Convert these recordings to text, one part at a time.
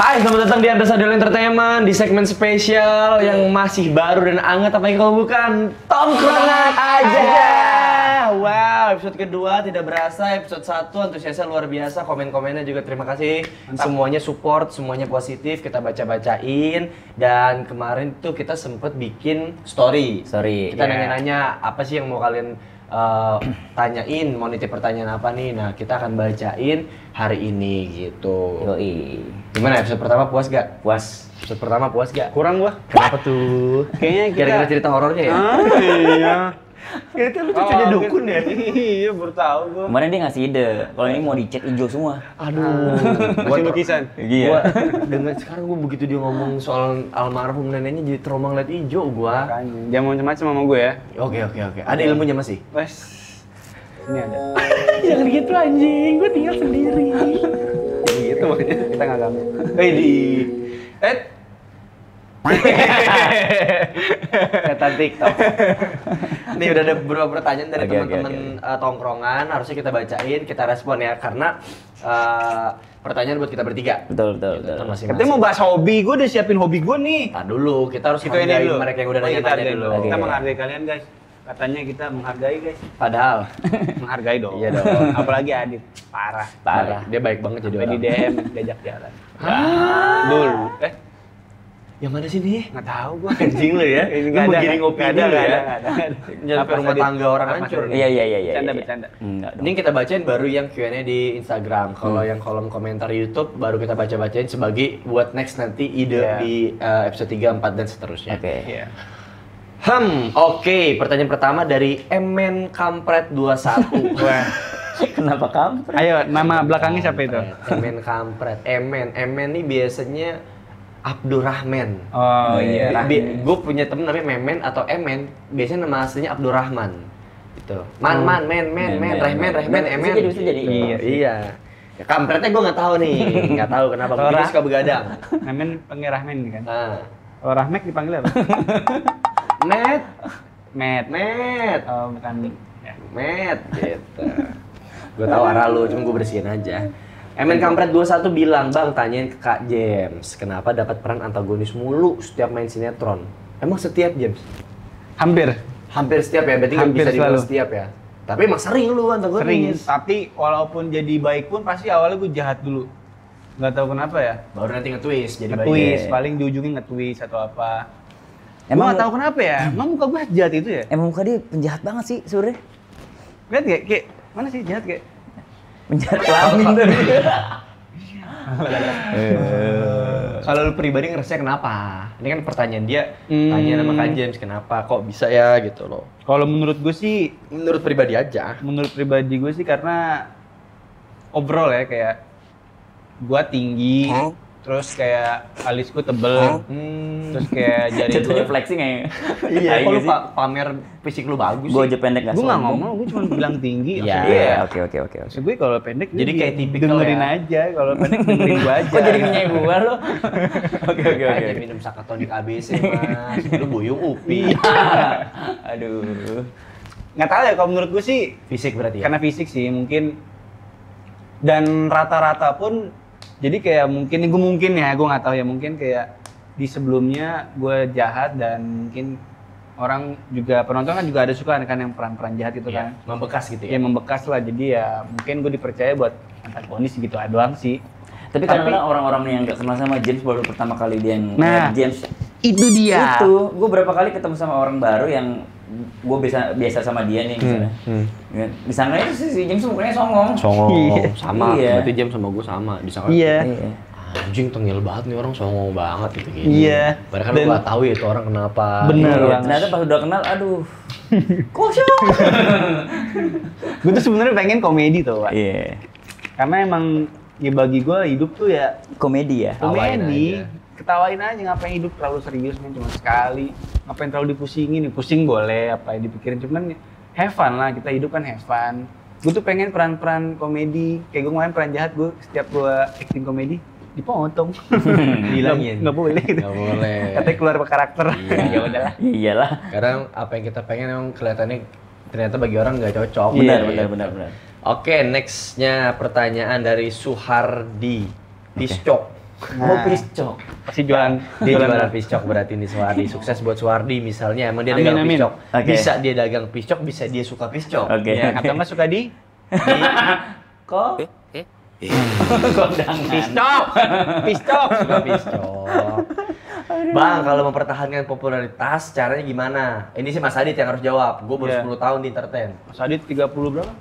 Hai, selamat datang di Ambassador Entertainment di segmen spesial yang masih baru dan hangat apa yang kau bukan tongkrongan aja. Wow, episode kedua tidak berasa, episode 1 antusiasnya luar biasa, komen-komennya juga terima kasih. Semuanya support, semuanya positif, kita baca-bacain dan kemarin tuh kita sempet bikin story. Kita nanya-nanya apa sih yang mau kalian tanyain, mau nitip pertanyaan apa nih? Nah, kita akan bacain hari ini gitu. Yoi. Gimana episode pertama puas gak? Puas. Episode pertama puas gak? Kurang gua. Kenapa tuh? Kayaknya kita... Gara-gara cerita horornya ya? Iya. Kayaknya lu cucunya dukun ya? Iya, baru tahu gua. Kemarin dia ngasih ide, kalau ini mau dicat hijau semua. Aduh. Masih lukisan. Gua dengan sekarang gua begitu dia ngomong soal almarhum neneknya jadi trauma ngeliat hijau gua. Makanya. Jangan macam-macam sama gue ya. Oke. Ada ilmunya masih? Wes. Ini ada. Jangan gitu anjing, gua tinggal sendiri. Gitu makanya kita nggak ganggu. Setan TikTok. Nih udah ada beberapa pertanyaan dari Oke, teman-teman tongkrongan, harusnya kita bacain, kita respon ya karena pertanyaan buat kita bertiga. Betul. Masing-masing. Katanya mau bahas hobi, gue udah siapin hobi gue nih. Tar dulu, kita harus Kita ini menghargai dulu. mereka yang udah nanya-nanya hargai dulu. Kita Oke. menghargai kalian guys. Katanya kita menghargai guys. Padahal, Menghargai dong. Iya dong. Apalagi Adit. Parah. dia baik banget jadi Sampai di orang. DM diajak jalan. Dulu. Yang mana sih nih? Nggak tahu gue. Anjing lu ya? Ini Lu nggak mau ada. giring opini Nggak lu ya? nggak ada. Nyampe rumah tangga orang Apa hancur sih? nih. Iya. Bercanda. Enggak dong. Ini kita bacain baru yang Q&A di Instagram. Kalau yang kolom komentar YouTube baru kita bacain sebagai buat next nanti ide Iya. di episode 3, 4 dan seterusnya. Oke. Iya. Oke. Pertanyaan pertama dari Emen Kampret 21. Wah. Kenapa kamu? Ayo, nama belakangnya siapa itu? Emen Kampret. Emen nih biasanya Abdurrahman. Oh iya. Gue punya temen namanya Memen atau Emen, biasanya nama aslinya Abdurrahman. Gitu. Men, Rehmen, Emen. Bisa jadi. Iya. Ya, kampretnya gue nggak tahu nih, nggak tahu kenapa. Kalau Mungkin dia suka begadang. Namen panggil Rahmen kan? Ah. Kalau Rahmek dipanggil apa? Met, Met. Oh, bukan. Ya. Met, gitu. Gue tahu arah lu, cuma gue bersihin aja. Emen Kampret 21 bilang, Bang, tanyain ke Kak James, kenapa dapat peran antagonis mulu setiap main sinetron? Emang setiap, James? Hampir Setiap ya, berarti nggak Hampir bisa dibilang selalu. setiap ya? Tapi emang sering lu sering. antagonis. Tapi walaupun jadi baik pun pasti awalnya gue jahat dulu. Nggak tahu kenapa ya. Baru nanti nge-twist jadi Nge-twist, baik. paling di ujungnya nge-twist atau apa. Emang Emang nggak tahu kenapa ya. Emang muka gue jahat itu ya? Emang muka dia penjahat banget sih sebenarnya. Lihat kayak mana sih jahat kayak? Penjahat kelamin tuh. Kalau lu pribadi ngerasanya kenapa? Ini kan pertanyaan dia, Hmm. tanya sama Kak James, kenapa kok bisa ya gitu loh. Kalau menurut gue sih, Menurut pribadi aja. menurut pribadi gue sih karena overall ya kayak gue tinggi, terus kayak alisku tebel, terus kayak jari Jatuhnya gue. flexing ya. Iya, Tai kok lu sih. pamer fisik lu bagus Gue sih? aja pendek gak Gue nggak sombong. ngomong, gue cuma bilang tinggi. Iya. Maksud gue ya, Oke. maksud gue kalau pendek Jadi kayak tipikal dengerin ya. aja, kalau pendek dengerin gue aja. Kok jadi nyanyi gua lo? Oke. Aja minum sakatonik ABC, Mas. Lu buyung upi. Aduh. Nggak tahu ya, kalau menurut gue sih Fisik berarti ya? karena fisik sih mungkin, dan rata-rata pun jadi kayak mungkin ya, gue nggak tahu ya, mungkin kayak di sebelumnya gue jahat dan mungkin orang juga penonton kan juga ada suka kan yang peran-peran jahat itu Iya, kan membekas gitu ya ya? membekas lah, jadi ya mungkin gue dipercaya buat antagonis gitu doang sih. Tapi kadang-kadang orang-orang yang gak kenal sama James baru pertama kali dia Nah, ngeliat James. itu dia. Itu, gue berapa kali ketemu sama orang baru yang gue biasa sama dia nih misalnya. Ya, misalnya si James mukanya songong. Songong, sama. Iya. Berarti James sama gue sama. Disangka, Iya. anjing tengil banget nih orang, songong banget gitu gini. Iya. Padahal kan Dan- lu gak tahu ya itu orang kenapa. Bener Iya, banget. ternyata pas udah kenal, aduh. Kosong. Gue tuh sebenarnya pengen komedi tuh, Pak. Iya. Karena emang ya bagi gue hidup tuh ya Komedi ya. Tawain komedi. aja. Ketawain aja, ngapain hidup terlalu serius men, cuma sekali. Ngapain terlalu dipusingin, pusing boleh, apa yang dipikirin, cuman have fun lah, kita hidup kan have fun. Gue tuh pengen peran-peran komedi, kayak gue kemarin peran jahat, gue setiap gue acting komedi dipotong. Hilangin. Nggak boleh gitu. Nggak boleh. Katanya keluar karakter. Ya udahlah. Iyalah. Kadang apa yang kita pengen emang kelihatannya ternyata bagi orang nggak cocok. Benar. Oke, nextnya pertanyaan dari Suhardi Discok. Oh, piscok. Pasti jualan. Dia jualan piscok berarti nih Suwardi. Sukses buat Suwardi misalnya. Emang dia Amin, dagang amin. piscok. Oke. Bisa dia dagang piscok, bisa dia suka piscok. Oke. Ya, atau nggak suka di Kok? Kondangan. pistok. Suka piscok. Bang, kalau mempertahankan popularitas, caranya gimana? Ini sih Mas Adit yang harus jawab. Gue baru Iya. 10 tahun di entertain. Mas Adit 30 berapa?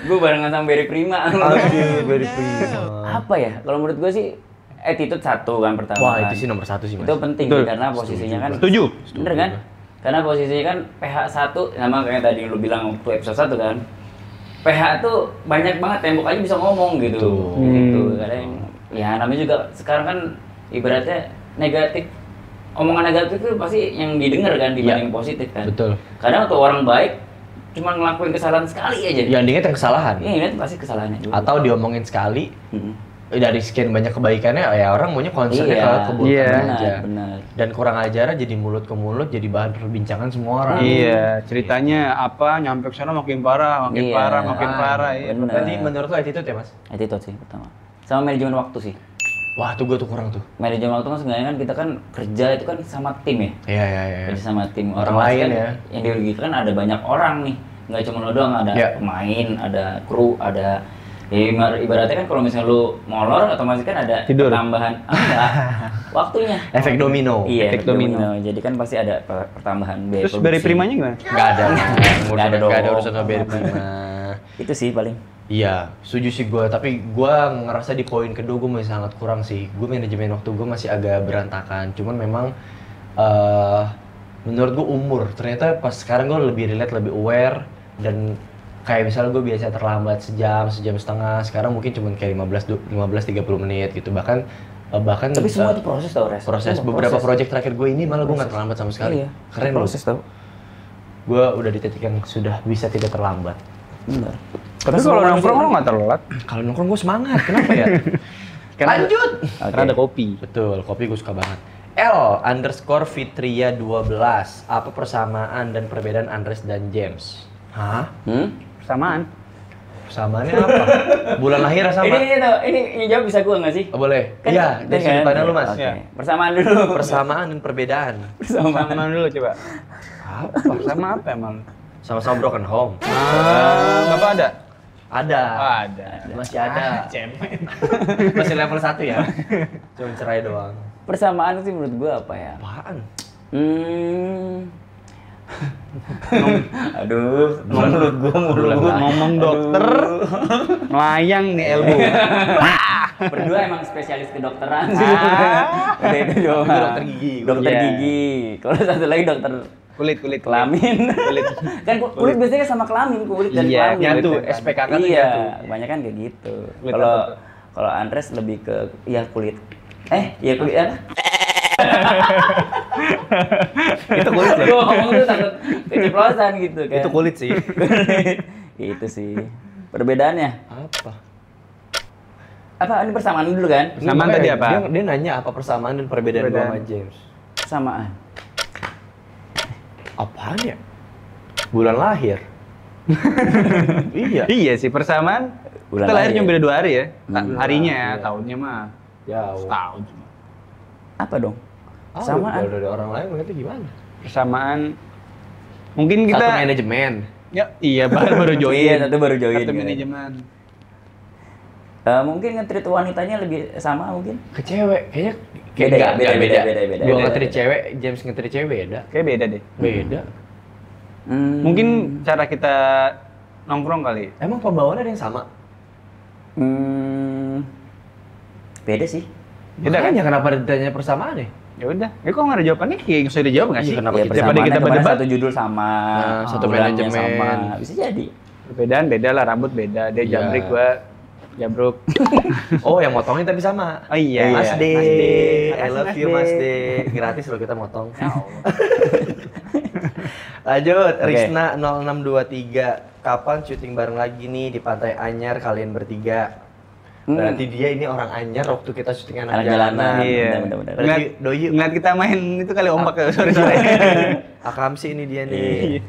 Gue barengan sama Berry Prima. Aduh, very prima. Apa ya? Kalau menurut gue sih attitude satu kan pertama. Wah, kan. itu sih nomor 1 sih, Mas. Itu penting Betul. karena posisinya kan Setuju. bener kan? Karena posisinya kan PH 1 sama kayak tadi lu bilang waktu episode 1 kan. PH tuh banyak banget tembok aja bisa ngomong gitu. Betul. Gitu. Kadang ya namanya juga sekarang kan ibaratnya negatif. Omongan negatif itu pasti yang didengar kan dibanding positif kan. Betul. Kadang tuh orang baik cuma ngelakuin kesalahan sekali aja. Yang diingat yang kesalahan. Iya, itu pasti kesalahannya juga. Atau diomongin sekali, Mm-mm. dari sekian banyak kebaikannya, ya orang maunya concernnya Iya, ke keburukan iya. aja. Benar. Dan kurang ajar jadi mulut ke mulut, jadi bahan perbincangan semua orang. Iya, ceritanya apa nyampe ke sana makin parah, makin Iya. parah, makin parah. Iya. Bener. Berarti menurut lo attitude ya, Mas? Attitude sih pertama. Sama manajemen waktu sih. Wah, tuh gue tuh kurang tuh. Manajemen waktu kan sebenarnya kan kita kan kerja itu kan sama tim ya. Iya, iya, iya. Kerja sama tim. Orang Otomatis lain kan ya. Yang dirugikan ada banyak orang nih. Nggak cuma lo doang, ada Iya. pemain, ada kru, ada ya, ibaratnya kan kalau misalnya lu molor otomatis kan ada Tidur. tambahan enggak waktunya. Efek domino. Iya, Efek efek domino. domino. Jadi kan pasti ada pertambahan biaya Terus dari produksi. primanya gimana? Nggak ada. Nggak ada dong. Nggak ada urusan sama BRI Prima. Itu sih paling. Iya, setuju sih gue. Tapi gue ngerasa di poin kedua gue masih sangat kurang sih. Gue manajemen waktu gue masih agak berantakan. Cuman memang menurut gue umur. Ternyata pas sekarang gue lebih relate, lebih aware. Dan kayak misalnya gue biasa terlambat sejam setengah. Sekarang mungkin cuma kayak 15-30 menit gitu. Bahkan Tapi semua itu proses tau, Res. proses Semua beberapa proses. project terakhir gue ini malah gue nggak terlambat sama sekali. Iya. Keren loh. Proses tau. Gue udah di titik yang sudah bisa tidak terlambat. Benar. Tapi kalau nongkrong lo nggak telat. Kalau nongkrong gue semangat, kenapa ya? Lanjut! Karena ada kopi. Betul, kopi gue suka banget. L_Fitria12, apa persamaan dan perbedaan Andres dan James? Hah? Persamaan. Persamaannya apa? Bulan lahir sama? Ini jawab bisa gua nggak sih? Oh, boleh? Kan- Iya, dari kan? sudut pandang lu, Mas. Oke. Iya. Persamaan dulu. Persamaan dan perbedaan. Persamaan dulu coba. Apa? Sama apa emang? Sama-sama broken home. Bapak ada? Ada. Ada. Masih ada. Cemen. Masih level 1 ya? Cuma cerai doang. Persamaan sih menurut gua apa ya? Apaan? Aduh, mulut gua mulu. Ngomong dokter, melayang nih ilmu. Berdua emang spesialis kedokteran sih. Udah itu doang. Itu dokter gigi. Dokter Iya. gigi. Kalau satu lagi dokter Kulit. kelamin. Kan kulit biasanya sama kelamin, kulit dan Iya, kelamin. nyatu, kulit dan SPKK tuh Iya, nyatu. kebanyakan kayak gitu. Kulit Kalau apa tuh? kalau Andres lebih ke ya kulit. Iya kulit apa? Itu kulit loh. Gua ngomong tuh takut keceplosan gitu kan. Itu kulit sih. Itu sih. Perbedaannya. Apa? Apa ini persamaan dulu kan? Persamaan Ini tadi makanya apa? Dia nanya apa persamaan dan perbedaan gua Perbedaan. sama James. Persamaan. Apaan ya? Bulan lahir. Iya. Iya sih persamaan. Bulan Kita lahir lahir. cuma beda 2 hari ya. Harinya ya, Iya. tahunnya mah Jauh. setahun cuma. Apa dong? Ah, Persamaan. kalau dari orang lain ngeliatnya gimana? Persamaan. Mungkin kita Satu manajemen. ya iya baru join. Iya, satu baru join, Satu kan. manajemen. Mungkin nge-treat wanitanya lebih sama mungkin. Ke cewek, kayaknya Beda ya? Beda. Gua Beda. nge-treat cewek, James nge-treat cewek beda. Kayak beda deh. Beda. Mungkin cara kita nongkrong kali. Emang pembawaannya ada yang sama? Beda sih. Beda kan? Makanya kenapa ditanya persamaan ya? Ya udah. Ya kok nggak ada jawabannya? Kayak nggak usah dijawab nggak Iya, sih? kenapa Ya, kita- Daripada persamaannya kita kepada berdebat. satu judul sama, Nah, satu bulannya manajemen. sama. Bisa jadi. Perbedaan beda lah, rambut beda. Dia Iya. jambrik, gua jabruk. Oh, yang motongin tapi sama. Oh iya. Mas D. Mas D. I love you Mas D. Gratis loh kita motong. Lanjut, Oke. Risna 0623. Kapan syuting bareng lagi nih di Pantai Anyar kalian bertiga? Berarti dia ini orang Anyar waktu kita syuting anak Anak jalanan. jalanan. Iya. Benar-benar. Berarti doi Ngeliat kita main itu kali ombak ke sore-sore. Akamsi ini dia Iya. nih.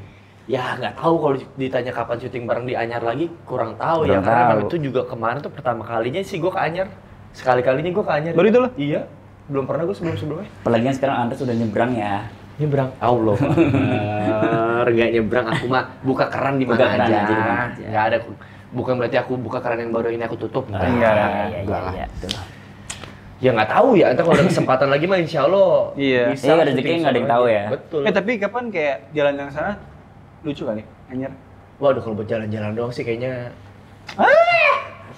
Ya nggak tahu kalau ditanya kapan syuting bareng di Anyar lagi kurang tahu ya Kurang karena tahu. memang itu juga kemarin tuh pertama kalinya sih gue ke Anyar. Sekali-kalinya gue ke Anyer. Baru itu lo? Iya. Belum pernah gue sebelum-sebelumnya. Apalagi kan sekarang Anda sudah nyebrang ya. Nyebrang. Allah. Nggak nyebrang, aku mah buka keran di Buka mana keran aja. aja, di mana aja. Nggak ada. Bukan berarti aku buka keran yang baru ini aku tutup. Enggak lah. Iya. Betul. Ya nggak tahu ya, entar kalau ada kesempatan lagi mah insya Allah Iya. bisa. Iya, rezeki nggak ada yang tahu ya. Betul. Tapi kapan kayak jalan yang sana lucu kali, Anyer? Waduh, kalau buat jalan-jalan doang sih kayaknya.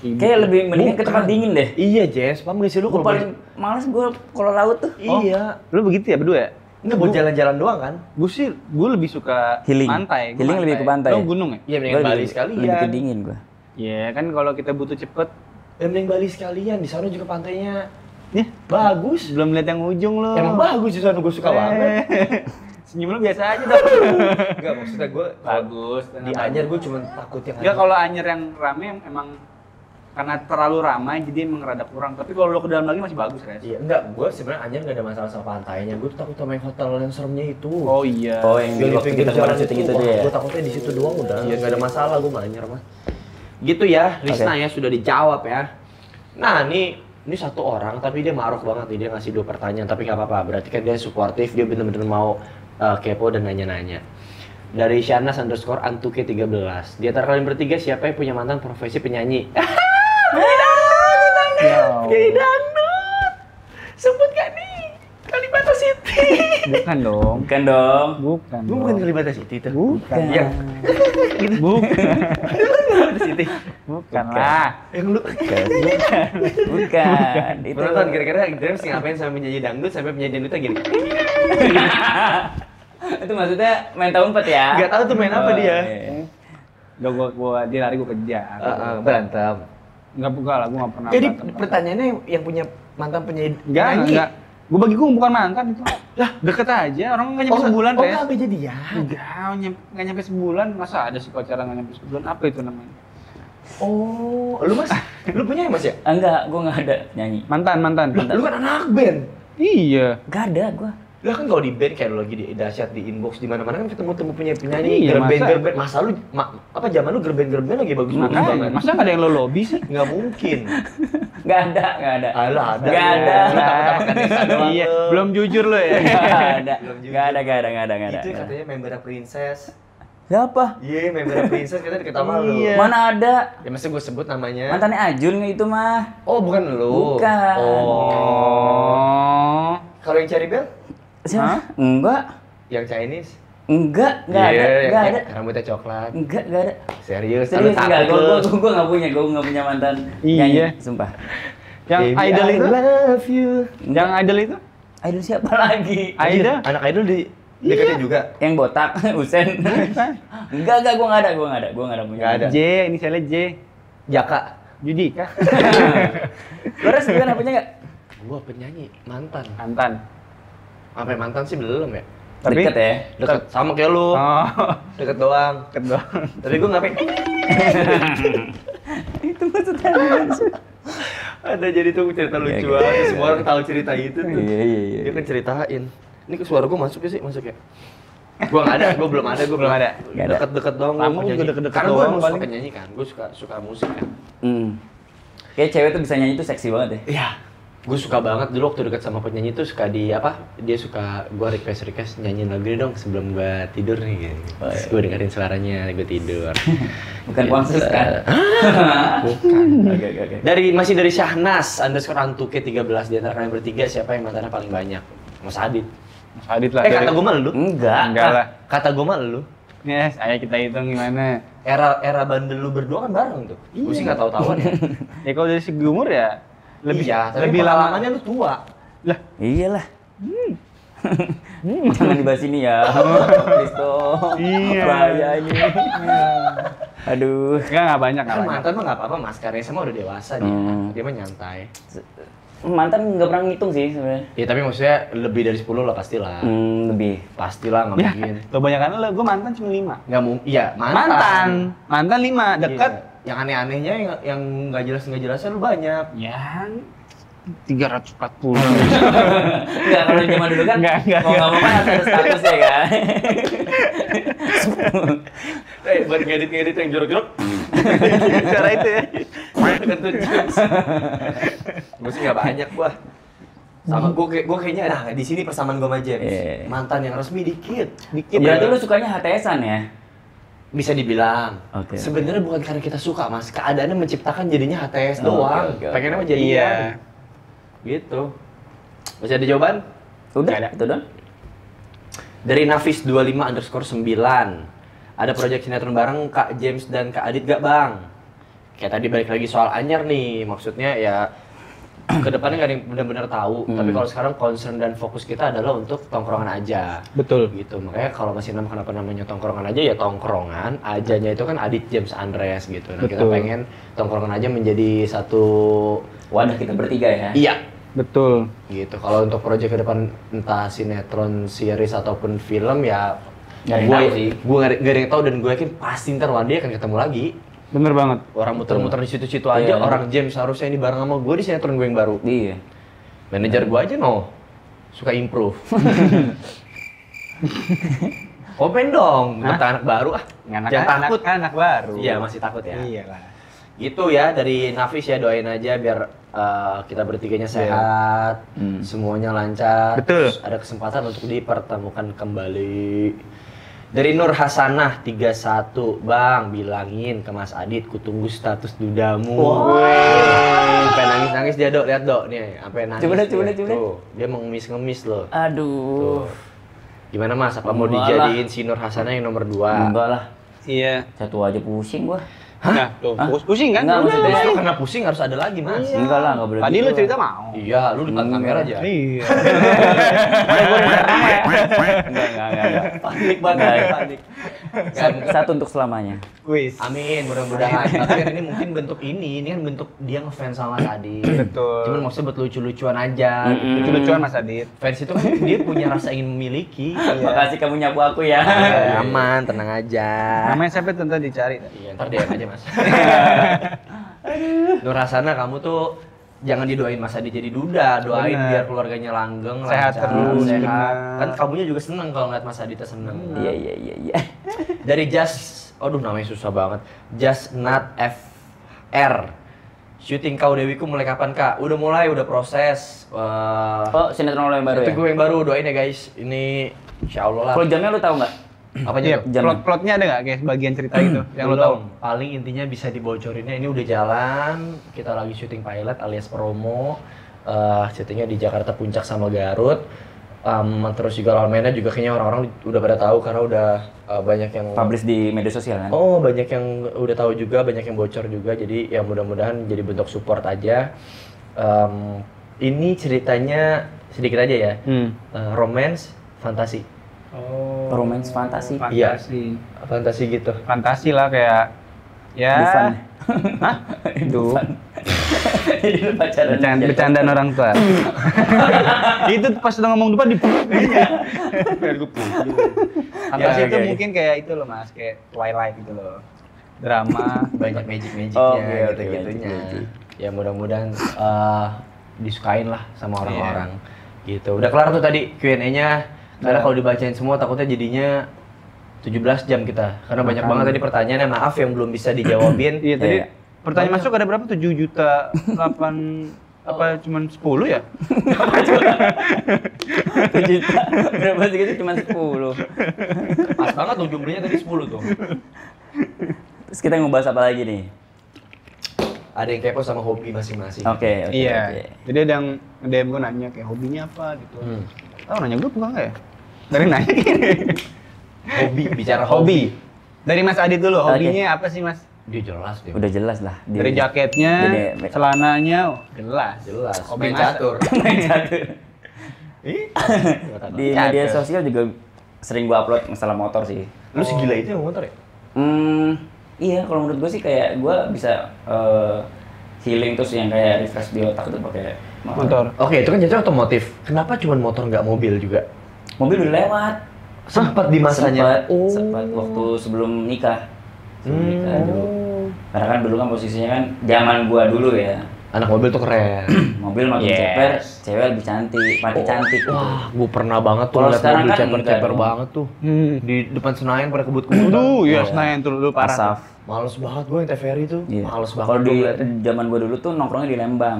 Kayak lebih mendingan ke tempat Bukan. dingin deh. Iya, Jess. Paham gak sih lu Gue kalau paling males gue kalau laut tuh. Iya. Lu begitu ya berdua ya? Enggak buat jalan-jalan doang kan? Gue lebih suka Healing. pantai. Gua Healing lebih ke pantai. Lo gunung ya? Iya, mending Gua Bali lebih- sekalian. Lebih ke dingin gue. Iya kan kalau kita butuh cepet. Ya mending Bali sekalian. Di sana juga pantainya Nih, bagus. belum lihat yang ujung lo. Emang bagus di sana, gue suka banget. Senyum lu biasa aja dong. Enggak, maksudnya gue Bagus. di Anyer gue cuma takut yang Enggak, kalau Anyer yang rame emang karena terlalu ramai jadi emang rada kurang. Tapi kalau lo ke dalam lagi masih bagus, Res. Iya, enggak, gue sebenarnya Anyer nggak ada masalah sama pantainya. Gue takut sama yang hotel yang seremnya itu. Oh iya. Oh, yang di waktu kita kemarin syuting itu tuh ya. Gue takutnya di situ doang udah. Iya, nggak ada masalah gue sama Anyer mah. Gitu ya, Risna ya sudah dijawab ya. Nah, ini satu orang tapi dia maruk banget nih, dia ngasih 2 pertanyaan tapi nggak apa-apa. Berarti kan dia suportif, dia bener-bener mau kepo dan nanya-nanya. Dari Shanas _ Antuke 13. Di antara kalian bertiga siapa yang punya mantan profesi penyanyi? Ya. Penyanyi dangdut. Sebut gak nih? Kalibata City. Bukan dong. Bukan dong. Bukan. Gue bukan Kalibata City tuh. Bukan. Yang Bukan. Kalibata City. Bukan lah. Yang lu Bukan. Itu. penonton kira-kira Dreams ngapain sampai penyanyi dangdut sampai penyanyi dangdutnya gini? Itu maksudnya main tahun 4 ya? Gak tahu tuh main apa dia. Udah dia lari gue kejar. Berantem. Enggak lah, gue enggak pernah. Jadi berantem. pertanyaannya yang punya mantan penyanyi Enggak. Gue bagi gue bukan mantan itu. Lah, deket aja. Orang nggak nyampe sebulan, Oh, Res. nggak jadian. Nggak nyampe sebulan. Masa ada sih pacaran nggak nyampe sebulan? Apa itu namanya? Oh, lu Mas, lu punya ya Mas ya? Enggak, gue nggak ada nyanyi. Mantan. Lu kan anak band. Iya. Nggak ada gue. Lah kan kalau di band kayak lu lagi di dahsyat di inbox di mana-mana kan ketemu punya penyanyi Iya, girl band. Masa lu apa zaman lu girl band lagi bagus Makanya, banget. masa nggak ada yang lo lobby sih? Nggak mungkin. Nggak ada. Alah, ada. Nggak ada. Lu takut-takut kan desa doang Iya, lu. belum jujur lo ya. Nggak ada. Belum jujur. Nggak ada. Itu katanya member Princess. Siapa? Iya, member Princess kita deket sama lu. Iya. Mana ada? Ya masa gue sebut namanya. Mantannya Ajun nggak itu mah? Oh, bukan lu. Bukan. Oh. Kalau yang Cherry Bell? Siapa? Enggak. Yang Chinese? Nggak Iya, ada. yang Nggak ada. rambutnya coklat. Nggak ada. Serius, Serius takut enggak, lu. gue nggak punya mantan Iya. nyanyi, sumpah. Yang Baby, idol I itu? love you. Yang idol itu? Idol siapa lagi? Aida? Anak idol di dekatnya juga. Yang botak, Usen. Enggak, gue nggak ada punya. Nggak ada. J, inisialnya J. Jaka. Judika. Lores gimana punya nggak? Gua penyanyi mantan. Mantan. Sampai mantan sih belum ya. Tapi- Deket ya. Deket sama kayak lu. Oh. Deket doang. Kedua. Tapi gua ngapain? Itu maksudnya. Ada jadi tuh cerita lucu Iya, aja. Semua orang tahu cerita itu tuh. Iya. Dia kan ceritain. Ini ke suara gua masuk ya sih, masuk ya. Gua nggak ada, gua belum ada, gua Belum ada. Nggak ada. Deket-deket doang. gua Sama gua penyanyi. deket-deket Karena gua doang emang paling. suka nyanyi kan. Gua suka musik kan. Kayak cewek tuh bisa nyanyi tuh seksi banget ya. Iya. Gue suka banget dulu waktu dekat sama penyanyi tuh suka di apa? Dia suka gue request nyanyiin lagu ini dong sebelum gue tidur nih. Gitu. Oh, iya. Terus gue dengerin suaranya, gue tidur. Bukan Ponsus kan? Bukan. Oke. Masih dari Syahnas _Antuke 13 di antara kalian bertiga siapa yang mantannya paling banyak? Mas Adit. Mas Adit lah. Kata gue mah lu. Enggak lah. Kata gue mah lu. Yes, ayo kita hitung gimana. Era bandel lu berdua kan bareng tuh. Gue sih nggak tahu-tahuan ya. Ya kalau dari segi umur ya lebih Iya, tapi lebih lama. pengalamannya lu tua. Lah, Iyalah. Jangan dibahas ini ya. Kristo. Iya. Bahaya ini. Aduh. enggak banyak Kan enggak banyak. mantan mah nggak apa-apa, Mas. Karena sama udah dewasa dia. Dia mah nyantai. Mantan nggak pernah ngitung sih sebenarnya. Ya tapi maksudnya lebih dari 10 lah pastilah. Lebih. Pastilah nggak Ya, mungkin. kebanyakan lo, gue mantan cuma 5. Nggak mungkin. Iya, mantan. Mantan 5, dekat. Iya. Yang aneh-anehnya yang nggak jelasnya lu banyak. Ya, 340. Enggak, kalau zaman dulu kan Nggak. mau nggak mau kan harus ada statusnya kan. Buat ngedit yang jorok-jorok. Cara itu ya. Kentut James. Gue nggak banyak gua. Sama gua kayaknya di sini persamaan gua sama James. Iya. Mantan yang resmi dikit. Berarti lu sukanya HTS-an ya? Bisa dibilang. Oke. Sebenarnya bukan karena kita suka, Mas. Keadaannya menciptakan jadinya HTS Oh, doang. oke. Pengennya mah jadi Iya. Gitu. Masih ada jawaban? Udah, Nggak ada. itu doang. Dari Nafis25_9. Ada proyek sinetron bareng Kak James dan Kak Adit gak, Bang? Kayak tadi balik lagi soal Anyar nih. Maksudnya ya kedepannya nggak ada yang benar-benar tahu. Tapi kalau sekarang concern dan fokus kita adalah untuk tongkrongan aja. Betul. Gitu. Makanya kalau masih kenapa namanya tongkrongan aja ya tongkrongan. Ajanya itu kan Adit James Andreas gitu. Nah, kita Betul. pengen tongkrongan aja menjadi satu Wadah kita bertiga ya. iya Betul. gitu. Kalau untuk proyek ke depan entah sinetron, series ataupun film ya Nggak ada yang tahu sih. Gue nggak ada yang tahu dan gue yakin pasti ntar one day akan ketemu lagi. Bener banget. Orang muter-muter di situ-situ aja, Iya. orang James harusnya ini bareng sama gue di sinetron gue yang baru. Iya. Manajer gue aja suka improve. Komen dong, Hah? untuk anak baru jangan takut. Anak baru. Iya, masih takut ya. Iyalah. Gitu ya dari Nafis ya, doain aja biar kita bertiganya sehat, semuanya lancar. Betul. Terus ada kesempatan untuk dipertemukan kembali. Dari Nur Hasanah 31, Bang bilangin ke Mas Adit ku tunggu status dudamu. Sampai nangis-nangis dia, Dok, lihat Dok nih, sampai nangis. Coba deh, dia. coba deh. Tuh, dia mengemis-ngemis loh. Aduh. Tuh. Gimana Mas, apa mau Enggak dijadiin si Nur Hasanah yang nomor 2? Enggak lah. Iya. Satu aja pusing gua. Nah, tuh, Hah? pusing kan? Enggak, maksudnya- Justru karena pusing harus ada lagi, Mas. Enggak lah, enggak boleh. Tadi gitu lu lah. cerita mau. Iya, lu depan kamera aja. Iya. Enggak. Panik banget, Enggak. panik. Satu untuk selamanya. Kuis. Amin, mudah-mudahan. Tapi kan ini mungkin bentuk ini kan bentuk dia ngefans sama Mas Adit. Betul. Cuman maksudnya buat lucu-lucuan aja. Lucu-lucuan Mas Adit. Fans itu kan dia punya rasa ingin memiliki. Makasih kamu nyapu aku ya. Aman, tenang aja. Namanya siapa tuh, ntar dicari. Iya, ntar DM aja Mas. Nur Hasanah, kamu tuh jangan didoain Mas Adit jadi duda, doain Bener. biar keluarganya langgeng, Sehat lancar, terus, sehat. bener. Kan kamunya juga seneng kalau ngeliat Mas Aditnya seneng. Iya. Dari aduh namanya susah banget. Just Not FR. Syuting Kau Dewiku mulai kapan Kak? Udah mulai, udah proses. Oh, sinetron lo yang baru Itu ya? gue yang baru, doain ya guys. Ini insya Allah lah. Kalau jamnya lu tahu nggak? Apa aja Iya, tuh? Jam. plot-plotnya ada nggak kayak bagian cerita gitu yang lo Belum. tahu? Paling intinya bisa dibocorinnya ini udah jalan. Kita lagi syuting pilot alias promo. Syutingnya di Jakarta Puncak sama Garut. Terus juga lawan mainnya juga kayaknya orang-orang udah pada tahu karena udah banyak yang Publish di media sosial kan? Oh, banyak yang udah tahu juga, banyak yang bocor juga. Jadi ya mudah-mudahan jadi bentuk support aja. Ini ceritanya sedikit aja ya. Romance, fantasi. Oh. Romance fantasi. Fantasi. Fantasi gitu. Fantasi lah kayak ya. Dufan. Hah? Itu. Jadi lu pacaran. Bercandaan orang tua. Itu pas udah ngomong depan di. Fantasi Ya, itu oke. mungkin kayak itu loh Mas, kayak Twilight gitu loh. Drama. Banyak magic-magicnya Oh, oke, oke, gitu-gitunya. magic. Ya mudah-mudahan disukain lah sama orang-orang. Gitu. Udah kelar tuh tadi Q&A-nya. Karena kalau dibacain semua takutnya jadinya 17 jam kita. Karena banyak banget tadi pertanyaannya, maaf yang belum bisa dijawabin. Iya tadi Iya. pertanyaan masuk ada berapa? 7 juta 8 apa cuman 10 ya? 1 juta. Berapa segitu cuma 10. Pas banget tuh jumlahnya tadi 10 tuh. Terus kita mau bahas apa lagi nih? Ada yang kepo sama hobi masing-masing. Oke. Iya. Jadi ada yang DM gue nanya kayak hobinya apa gitu. Hmm. Tahu nanya gue bukan nggak ya? Dari nanya gini. Hobi, bicara Hobi. Dari Mas Adit dulu, Oke. hobinya apa sih Mas? Dia jelas dia. Udah jelas lah. Dari jaketnya, Jadi- celananya, jelas. Jelas. Hobi Main Mas. catur. Main catur. Di media Catur. sosial juga sering gua upload masalah motor sih. Lu segila itu yang motor ya? Iya, kalau menurut gue sih kayak gue bisa healing terus yang kayak refresh di otak itu pakai Motor. Oke, itu kan jatuh otomotif. Kenapa cuma motor nggak mobil juga? Mobil udah lewat. Sempat di masanya. Sempat waktu sebelum nikah. Sebelum nikah Hmm. dulu. Karena kan dulu kan posisinya kan zaman gua dulu ya. Anak mobil tuh keren. Mobil makin Yes. ceper, cewek lebih cantik, mati cantik. gitu. Wah, gua pernah banget tuh Kalau liat sekarang mobil kan ceper-ceper enggak dong. banget tuh. Di depan Senayan pada kebut-kebutan. Aduh, ya Wah, Senayan tuh dulu parah. Asaf. Males banget gua yang TVRI tuh. Iya. Males banget Kalau gua di ngeliatnya. zaman gua dulu tuh nongkrongnya di Lembang.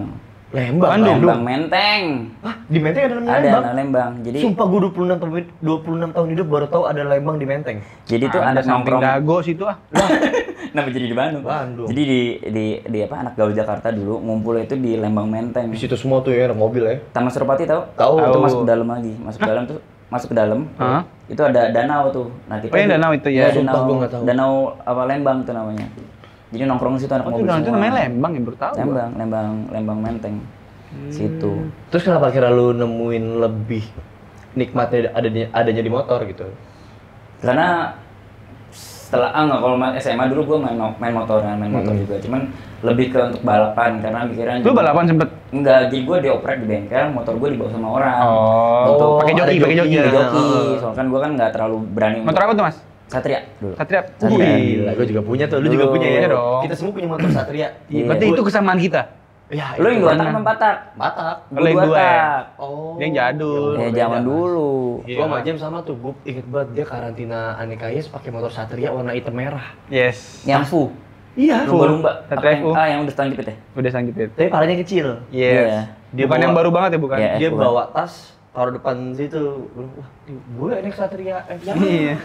Lembang. Bandung. Lembang Menteng. Hah, di Menteng ada namanya Ada Lembang? nama Lembang. Jadi Sumpah gue 26 tahun hidup baru tahu ada Lembang di Menteng. jadi tuh Ada anak samping nongkrong. Dago situ ah. Kenapa jadi di Bandung? Bandung. Jadi di apa anak gaul Jakarta dulu ngumpul itu di Lembang Menteng. Di situ semua tuh ya, ada mobil ya. Taman Suropati tahu? Tahu. Itu Tahu. masuk ke dalam lagi. Masuk ke dalam. Hah? Itu ada danau tuh. Nah, kita Oh, yang danau itu ya. Sumpah danau, gua nggak tahu. danau apa Lembang tuh namanya. Jadi nongkrong di situ anak Oh, mobil itu semua. namanya Lembang yang baru tahu. gua. Lembang Menteng. Situ. Terus kenapa kira lu nemuin lebih nikmatnya adanya di motor gitu? Karena setelah enggak kalau SMA dulu gue main motor juga, cuman lebih ke untuk balapan karena pikiran Lu balapan sempet? enggak, jadi gue dioprek di bengkel, motor gue dibawa sama orang. Oh, pakai joki, ada pakai joki. jokinya. Pakai joki, soalnya kan gue kan nggak terlalu berani. Motor apa tuh, Mas? Satria dulu. Satria. Satria. Gila, gue juga punya tuh. Lu juga Dulu. punya ya? Iya dong. Kita semua punya motor Satria. Iya, berarti itu kesamaan kita. Ya, Lu yang itu. 2 tak apa 4 tak? Batak. Kalau yang 2 ya? tak. Oh. Dia yang jadul. Ya beda, zaman Mas. dulu. Gua sama Jam sama tuh, gue inget banget dia karantina Anekayes pakai motor Satria warna hitam merah. Yes. Yang Fu. Iya. Lumba-lumba. Satria Apa Fu. yang udah setengah jepit ya? Udah sangkit. Tapi palanya kecil. Yes. Iya. Dia Bukan bawa- yang baru banget ya, bukan? Iya. Dia bukan. bawa tas, taruh depan situ. Wah, gue naik Satria. Iya.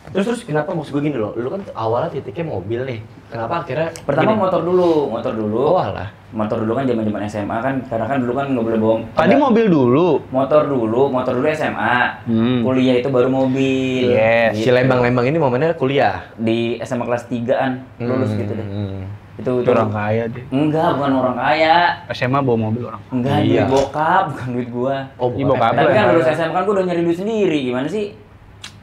Terus kenapa maksud gue gini loh, lu kan awalnya titiknya mobil nih. Kenapa akhirnya Pertama gini? motor dulu. Oh alah. Motor dulu kan zaman SMA kan, karena kan dulu kan nggak boleh bawa. Tadi mobil dulu. motor dulu SMA. Kuliah itu baru mobil. Yes. Si Lembang-Lembang ini momennya kuliah. Di SMA kelas 3-an lulus gitu deh. Itu Itu orang kaya deh. Enggak, bukan orang kaya. SMA bawa mobil orang. Enggak, Iya. duit bokap, bukan duit gua. Oh, Iya, bokap. Tapi Apa kan ya? lulus SMA kan gua udah nyari duit sendiri. Gimana sih?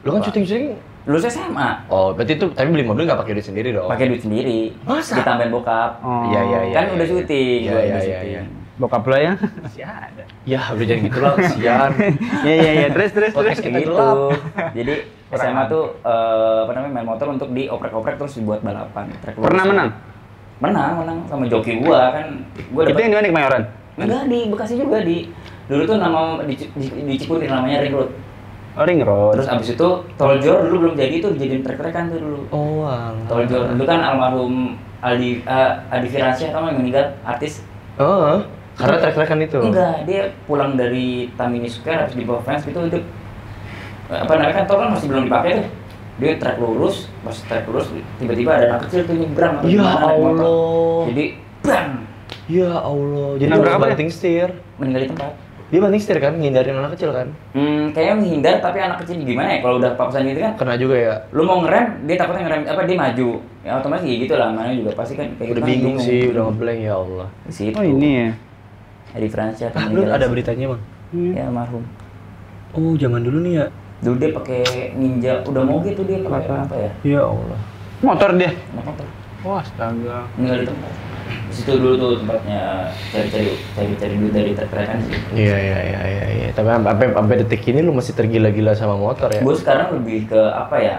Lu kan syuting-syuting. Lulus SMA, Oh, berarti itu tapi beli mobil nggak pakai duit sendiri dong. pakai duit sendiri. Masa? Ditambahin bokap. Oh. Iya, iya, iya. Kan udah syuting, Iya, gua iya, udah iya, syuting. iya. Bokap lo ya? Masih ada. Ya, udah jangan gitu lah, kesian. Iya. Terus. Podcast kita Gitu. gelap. Jadi Kurang SMA tuh apa namanya main motor untuk dioprek-oprek terus dibuat balapan. Track Pernah lurus. menang? Menang sama joki gua kan. Gua Itu yang di mana di Kemayoran? enggak di Bekasi juga di. Dulu tuh nama di Ciputir namanya Ring Road. Oh, Ring Road. Terus abis itu Toljor dulu belum jadi tuh dijadiin trek-trekan tuh dulu. Oh, alah. Toljor dulu kan almarhum Adi Firasya tau yang meninggal artis. Oh, karena track-trackan itu. Enggak, dia pulang dari Tamini Square habis di bawah fans gitu untuk apa namanya kan tol kan masih belum dipakai tuh. Dia trek lurus, pas trek lurus tiba-tiba ada anak kecil tuh nyebrang atau Ya gimana, naik motor. Allah. Jadi bang Ya Allah. Jadi Nabrak dia apa banting setir. meninggal di tempat. Dia banting setir kan, ngindarin anak kecil kan. Kayaknya menghindar tapi anak kecil gimana ya kalau udah papasan gitu kan Kena juga ya. lu mau ngerem, dia takutnya ngerem apa dia maju. Ya otomatis kayak gitu lah, mana juga pasti kan kayak Udah gitu kan bingung sih, udah ngeblank ya Allah. Di situ. Oh, ini ya. Adi Fransyah Ah, lu ada beritanya, Bang? Ya almarhum. Oh, zaman dulu nih ya. Dulu dia pakai Ninja, udah mau gitu dia pakai apa ya? Ya Allah. Motor dia. Anak motor. Wah, astaga. Meninggal di tempat. Di situ dulu tuh tempatnya cari duit dari trek-trekan sih. Iya. Tapi sampai detik ini lu masih tergila-gila sama motor ya? Gue sekarang lebih ke apa ya?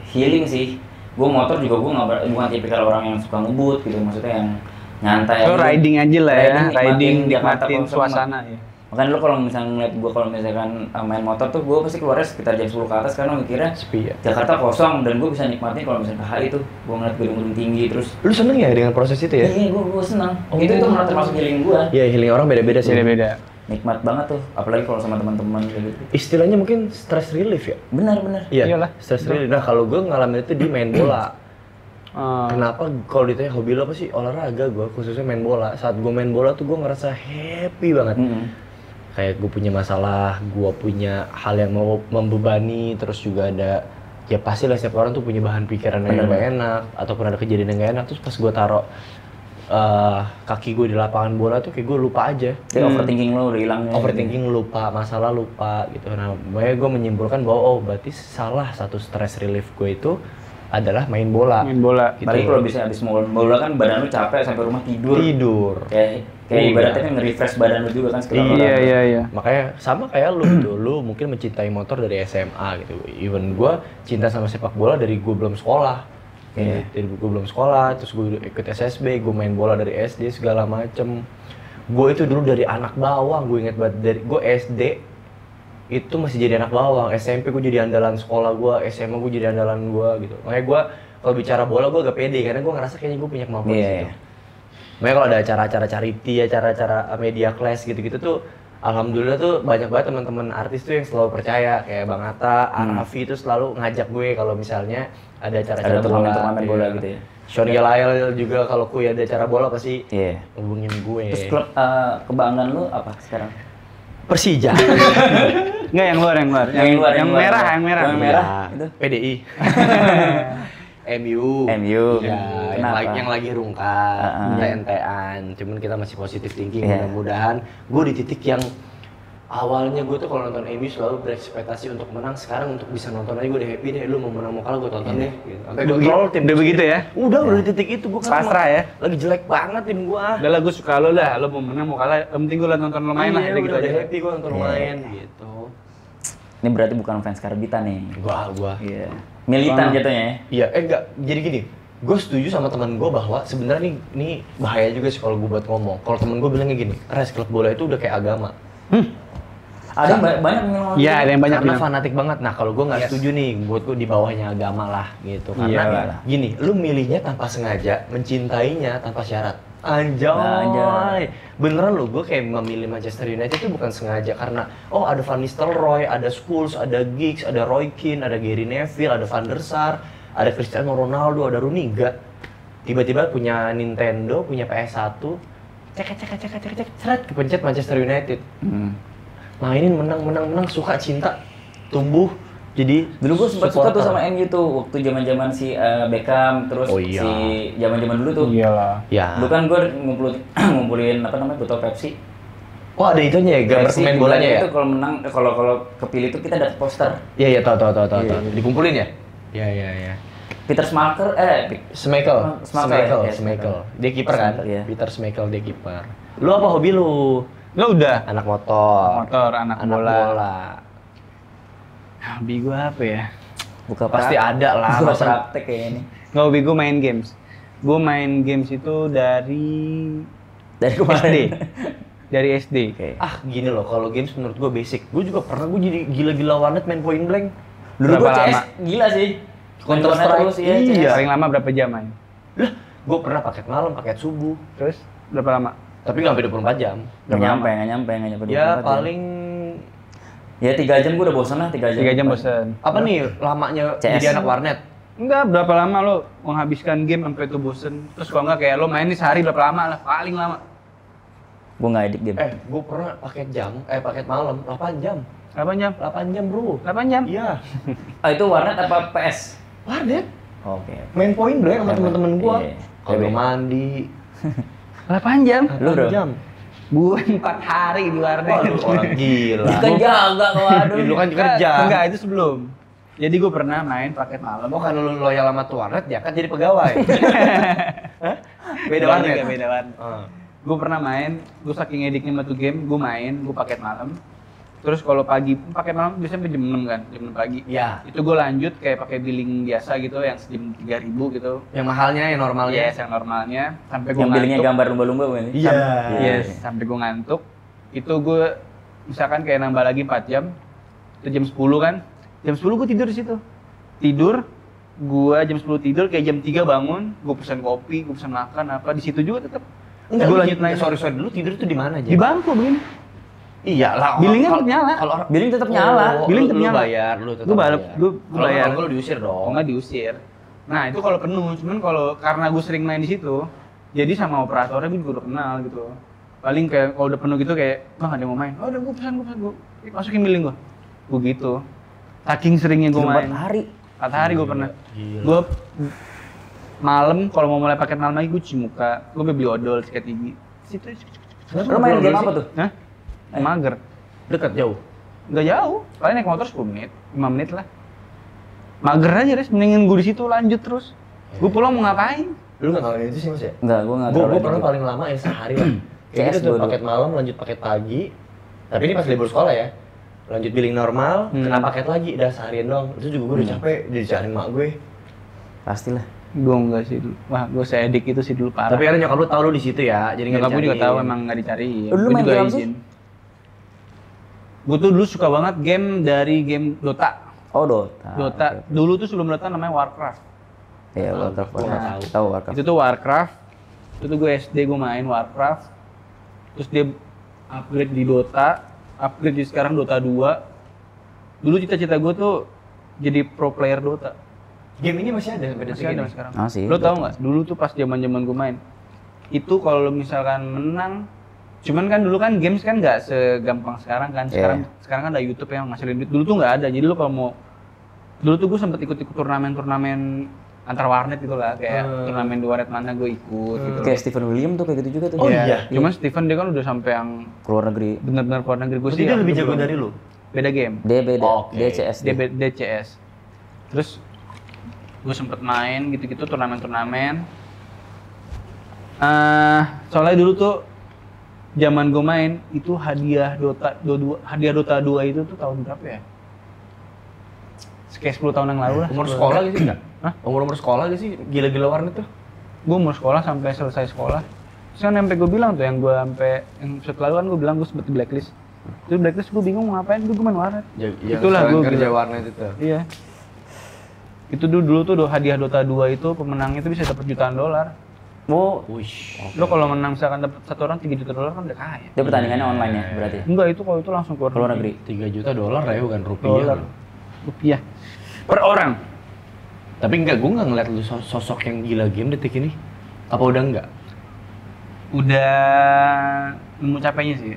Healing sih. Gue motor juga gue nggak bukan tipikal orang yang suka ngebut gitu, maksudnya yang nyantai. Lo aja. riding aja lah ya. Riding, Jakarta nikmatin kalau sama- suasana ya. Makanya lo kalau misalnya ngeliat gue kalau misalkan main motor tuh gue pasti keluarnya sekitar jam 10 ke atas karena mikirnya Sepi ya. Jakarta kosong dan gue bisa nikmatin kalau misalnya ke HI tuh gue ngeliat gedung-gedung tinggi terus Lu seneng ya dengan proses itu ya? iya gue senang Oh. itu malah termasuk healing gue Iya, healing orang beda-beda sih. Beda-beda. nikmat banget tuh apalagi kalau sama teman-teman kayak gitu Istilahnya mungkin stress relief ya? benar Iya. Iyalah. Stress relief. Nah, kalau gue ngalamin itu di main bola. Oh. Kenapa kalau ditanya hobi lo apa sih? Olahraga gue, khususnya main bola. Saat gue main bola tuh gue ngerasa happy banget. Kayak gue punya masalah, gue punya hal yang mau membebani, terus juga ada ya pasti lah setiap orang tuh punya bahan pikiran yang Bener. gak enak ataupun ada kejadian yang gak enak. Terus pas gue taruh kaki gue di lapangan bola tuh kayak gue lupa aja. Jadi overthinking lo udah hilang ya. Overthinking lupa, masalah lupa gitu. Nah, makanya gue menyimpulkan bahwa oh berarti salah satu stress relief gue itu adalah main bola. Main bola. Gitu. Apalagi kalau bisa habis main bola kan badan lu capek sampai rumah tidur. Tidur. Kayak Oh, ibaratnya iya. kan nge-refresh badan lu juga kan setelah Iya. Makanya sama kayak lu gitu, lu mungkin mencintai motor dari SMA gitu. Even gue cinta sama sepak bola dari gue belum sekolah. Iya. Dari gue belum sekolah, terus gue ikut SSB, gue main bola dari SD segala macem. Gue itu dulu dari anak bawang, gue inget banget dari gue SD itu masih jadi anak bawang. SMP gue jadi andalan sekolah gue, SMA gue jadi andalan gue gitu. Makanya gue kalau bicara bola gue agak pede karena gue ngerasa kayaknya gue punya kemampuan Iya, di situ. iya. Makanya kalau ada acara-acara charity, acara-acara media class gitu-gitu tuh, alhamdulillah tuh banyak banget teman-teman artis tuh yang selalu percaya, kayak Bang Atta, Arafi itu selalu ngajak gue kalau misalnya ada acara-acara Ada turnamen bola gitu ya. Sean Gelael juga kalau kuy ada acara bola pasti Iya. hubungin gue. Terus klub kebanggaan lu apa sekarang? Persija. Enggak, yang luar. Yang merah. Yang merah. Ya, Itu. PDI. MU. MU. Ya, Kenapa? yang lagi rungkat, ente-entean. Cuman kita masih positif thinking. Iya. Mudah-mudahan gue di titik yang awalnya gue tuh kalau nonton MU selalu berekspektasi untuk menang. Sekarang untuk bisa nonton aja gue udah happy deh. Lu mau menang mau kalah gue tonton deh. Gitu. Sampai gue troll tim. Udah begitu ya? Udah di titik itu gue Pasrah ya? Lagi jelek banget tim gue. Udah lah, gue suka lo dah, lo mau menang mau kalah, yang penting gue nonton lo main lah, Iya, gitu udah aja. happy gue nonton main gitu. Ini berarti bukan fans Karbita nih. Gua. Iya. Militan jatuhnya ya. Iya, enggak. Jadi gini, gue setuju sama teman gue bahwa sebenarnya ini bahaya juga sih kalau gue buat ngomong. Kalau temen gue bilangnya gini, klub bola itu udah kayak agama. Ada yang banyak yang ngomong. Iya, ada yang banyak Karena bilang. fanatik banget. Nah kalau gue nggak setuju nih, buat gue di bawahnya agama lah gitu. Karena Iyalah. gini, lu milihnya tanpa sengaja, mencintainya tanpa syarat. Anjay. Anjay. Beneran lu, gue kayak memilih Manchester United itu bukan sengaja karena oh ada Van Nistelrooy, ada Scholes, ada Giggs, ada Roy Keane, ada Gary Neville, ada Van der Sar, ada Cristiano Ronaldo, ada Rooney. Enggak. Tiba-tiba punya Nintendo, punya PS1, cek, seret, kepencet Manchester United. Mainin, menang, suka, cinta, tumbuh. Jadi Dulu gue sempat suka tuh supporter. sama MU tuh waktu zaman-zaman si Beckham, terus Oh iya. si zaman-zaman dulu tuh. Iyalah. Ya. Dulu kan gue ngumpulin apa namanya botol Pepsi. Oh ada itunya ya, gambar Pepsi pemain di bolanya ya? Itu kalau menang, kalau kepilih tuh kita dapat poster. Iya, tahu. Iya. Dikumpulin ya? Iya. Peter Schmeichel, Schmeichel. Ya, Dia kiper kan? Schmeichel, iya. Peter Schmeichel dia kiper. Lu apa hobi lu? Lo udah? Anak motor. Anak bola. Hobi gue apa ya? Buka Pasti ada lah. Buka Masa praktek kayak ini. Nggak, hobi gue main games. Gue main games itu dari Dari SD. kemarin. Dari SD. Oke. gini loh, kalau games menurut gue basic. Gue juga pernah jadi gila-gila warnet main point blank. Dulu gue Berapa CS lama? gila sih. Counter Main Strike. terus, iya, Iya. CS. Paling lama berapa jam main? Lah, gue pernah paket malam, paket subuh. Terus berapa lama? Tapi nggak sampai 24 jam. Nggak nyampe. 24 Ya jam. paling Ya 3 jam gue udah bosan lah 3 jam. 3 jam bosen. apa nih lamanya CS. jadi anak warnet? Enggak, berapa lama lo menghabiskan game sampai itu bosen? Terus kalau enggak kayak lo main nih sehari berapa lama lah? Paling lama. Gue nggak edit game. Gue pernah paket malam 8 jam. 8 jam? 8 jam, Bro. 8 jam? Iya. Itu warnet apa PS? Warnet. Oke. Main point blank sama teman-teman gua. Iya. Kalau mandi 8 jam? 8 Lu, bro? jam. Gue 4 hari di warnet. Waduh, orang gila. Itu kan jaga kok aduh. Lu kan kerja. Enggak, itu sebelum. Jadi gue pernah main paket malam. Oh, karena lu loyal sama tuh warnet, dia kan jadi pegawai. Hah? Beda warnet. Beda warnet. Gue pernah main, gue saking ediknya sama tuh game, gue main, gue paket malam. Terus kalau pagi, paket malam biasanya sampai jam 6 kan, jam 6 pagi. Iya. Itu gue lanjut kayak pakai billing biasa gitu, yang sejam 3.000 gitu. Yang mahalnya, yang normalnya. Yes, yang normalnya. Sampai gue Yang billingnya ngantuk. gambar lumba-lumba bukan? Iya. Yes, sampai gue ngantuk. Itu gue misalkan kayak nambah lagi 4 jam. Itu jam 10 kan. Jam 10 gue tidur di situ. Tidur, gue jam 10 tidur, kayak jam 3 bangun, gue pesan kopi, gue pesan makan apa, di situ juga tetap. Enggak, Gue lu lanjut naik. sorry dulu tidur tuh di mana aja? Di bangku begini. Iya lah. Billingnya tetap nyala. Kalau orang Billing tetap nyala. Billing lu tetap nyala. bayar, lu tetap Gue bayar. Gue Kalau bayar. kalau lu diusir Kalau dong. nggak diusir. Nah itu kalau penuh, cuman kalau karena gue sering main di situ, jadi sama operatornya gue juga udah kenal gitu. Paling kayak kalau udah penuh gitu kayak, bang ada yang mau main? Oh udah gue pesan, gue masukin billing gue. Gue gitu. Saking seringnya gue 4 main. hari. 4 hari gue pernah. Gila. Gue malam kalau mau mulai paket malam lagi gue cuci muka, gue beli odol sikat gigi. Situ. Lu main game apa tuh? Hah? Mager. Dekat jauh. Nggak jauh, paling naik motor 10 menit, 5 menit lah. Mager aja Res, mendingin gue di situ lanjut terus. Gue pulang mau ngapain? Lu nggak ngalamin itu sih Mas ya? Enggak, gue nggak Gue terlalu pernah edit. paling lama ya sehari lah. Kayak CS gitu tuh gua paket malam, lanjut paket pagi. Tapi ini pas libur sekolah ya. Lanjut billing normal, kena paket lagi, udah seharian doang. Itu juga gue udah capek, dicariin mak gue. Pastilah. Gue enggak sih dulu. Wah, gue seedik itu sih dulu parah. Tapi karena nyokap lu tahu lu di situ ya, jadi nggak nyokap gue juga dicariin. tahu emang nggak dicari. Lu dulu Gue main juga game apa sih? izin. Gue tuh dulu suka banget game dari game Dota. Oh, Dota. Dota. Oke. Dulu tuh sebelum Dota namanya Warcraft. Iya, Warcraft. Gua nggak Tahu Warcraft. Itu tuh Warcraft. Itu tuh gue SD gue main Warcraft. Terus dia upgrade di Dota, upgrade di sekarang Dota 2. Dulu cita-cita gue tuh jadi pro player Dota. Game ini masih ada sampai detik Masih ada ini? sekarang. Masih, Lo tau Dota. nggak? Dulu tuh pas zaman gue main, itu kalau lo misalkan menang, cuman kan dulu kan games kan nggak segampang sekarang kan. Sekarang kan ada YouTube yang ngasilin duit. Dulu tuh nggak ada. Jadi lo kalau mau, dulu tuh gue sempet ikut turnamen antar warnet gitu lah, kayak turnamen di warnet mana gue ikut gitu. Kayak Stephen William tuh kayak gitu juga tuh. Oh iya. Cuman Steven dia kan udah sampai yang Keluar negeri. benar-benar keluar negeri. Gue Berarti dia lebih jago dari lu? beda game. Dia beda. Oke. DCS. Dia DCS. Terus gue sempet main gitu-gitu turnamen-turnamen. Soalnya dulu tuh zaman gue main itu hadiah Dota 2 itu tuh tahun berapa ya? Kayak 10 tahun yang lalu lah. Umur sekolah gitu sih enggak? Hah? Umur sekolah gitu sih gila-gila warnet tuh. Gue mau sekolah sampai selesai sekolah. Terus kan sampai gue bilang tuh yang episode lalu kan gue bilang gue sempet di blacklist. Terus blacklist gue bingung mau ngapain, gue main warnet. Itulah gue kerja bilang. warnet itu. Iya. Itu dulu tuh hadiah Dota 2 itu pemenangnya itu bisa dapat jutaan dolar. Oh, Wish. Lo kalau menang misalkan dapat satu orang 3 juta dolar kan udah kaya. dia pertandingannya online ya berarti. Enggak, itu kalau itu langsung keluar Keluar negeri. 3 juta dolar ya bukan Dolar. Rupiah. Per orang. Tapi enggak, gue nggak ngeliat lu sosok yang gila game detik ini. Apa udah enggak? Udah nemu capeknya sih.